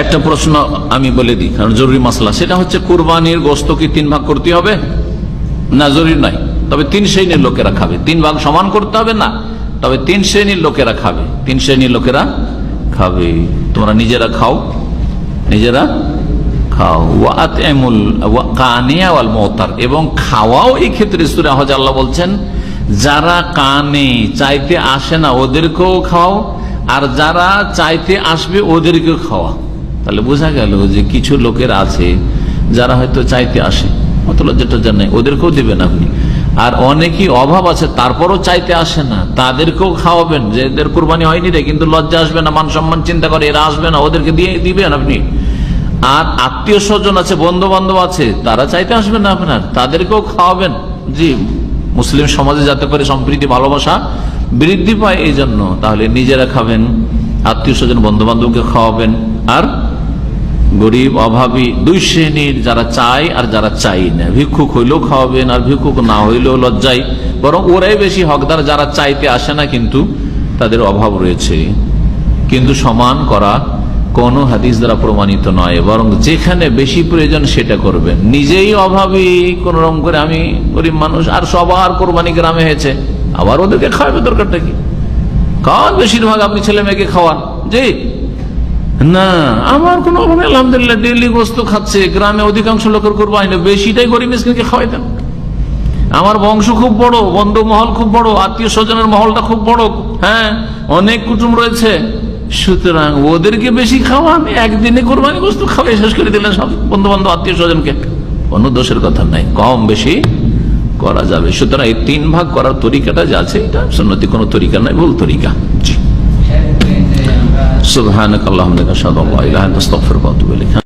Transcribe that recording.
একটা প্রশ্ন আমি বলে দিই, কারণ জরুরি মাসলা, সেটা হচ্ছে কুরবানির গোশত কি 3 ভাগ করতে হবে? না, জরুরি নাই, তবে 3 শ্রেণীর লোকেরা খাবে। 3 ভাগ সমান করতে হবে না, তবে 3 শ্রেণীর লোকেরা খাবে। 3 শ্রেণীর লোকেরা খাবে। তোমরা নিজেরা খাও, নিজেরা খাও। এবং খাওয়াও এই ক্ষেত্রে সূরা হজ আল্লাহ বলছেন, যারা কানে চাইতে আসে না ওদেরকেও খাও, আর যারা চাইতে আসবে ওদেরকেও খাওয়া। তাহলে বোঝা গেল যে কিছু লোকের আছে যারা হয়তো চাইতে আসে, অত লজ্জাটা জানে, ওদেরকেও দেবেন আপনি। আর অনেকই অভাব আছে তারপরও চাইতে আসে না, তাদেরকেও খাওয়াবেন। যে এদের কুরবানি হয়নি রে, কিন্তু লজ্জা আসবে না, মান সম্মান চিন্তা করে এরা আসবে না, ওদেরকে দিয়ে দিবেন আপনি। আর আত্মীয় স্বজন আছে, বন্ধু বান্ধব আছে, তারা চাইতে আসবে না আপনার, তাদেরকেও খাওয়াবেন। জি, মুসলিম সমাজে যাতে করে সম্প্রীতি ভালোবাসা বৃদ্ধি পায় এই জন্য। তাহলে নিজেরা খাবেন, আত্মীয় স্বজন বন্ধু বান্ধবকে খাওয়াবেন, আর গরিব অভাবী 2 শ্রেণীর, যারা চায় আর যারা চাই না। ভিক্ষুক হইলেও খাওয়াবেন, আর ভিক্ষুক না হইলেও লজ্জায়, বরং ওরাই বেশি হকদার যারা চাইতে আসে না কিন্তু তাদের অভাব রয়েছে। কিন্তু সমান করা কোনো হাদিস দ্বারা প্রমাণিত নয়, বরং যেখানে বেশি প্রয়োজন সেটা করবেন। নিজেই অভাবী কোন রকম করে, আমি গরিব মানুষ, আর সবার কোরবানি গ্রামে হয়েছে, আবার ওদেরকে খাওয়াবে, দরকারটা কি? কারণ বেশিরভাগ আপনি ছেলে মেয়েকে খাওয়ান। জি না, আমার কোনো অভাব নেই, আলহামদুলিল্লাহ, ডেইলি গোস্ত খাচ্ছে, গ্রামে অধিকাংশ লোকের কোরবানি না, বেশিটাই গরিব মিসকিনকে খাওয়াই দেন। আমার বংশ খুব বড়, বন্ধু মহল খুব বড়, আত্মীয় স্বজনের মহলটা খুব বড়, হ্যাঁ, অনেক কুটুম রয়েছে, সুতরাং ওদেরকে বেশি খাওয়ান। একদিনে কোরবানি গোস্ত খাওয়াই শেষ করে দিলেন সব বন্ধু বান্ধব আত্মীয় স্বজনকে, কোনো দোষের কথা নাই, কম বেশি করা যাবে। সুতরাং এই 3 ভাগ করার তরিকাটা যা আছে, এটা সুন্নতি কোনো তরিকা নাই, ভুল তরিকা। জি, সুবহানাকাল্লাহুম্মা ওয়া বিহামদিকা আশহাদু আল্লা ইলাহা ইল্লা আনতা আস্তাগফিরুকা ওয়া আতুবু ইলাইক।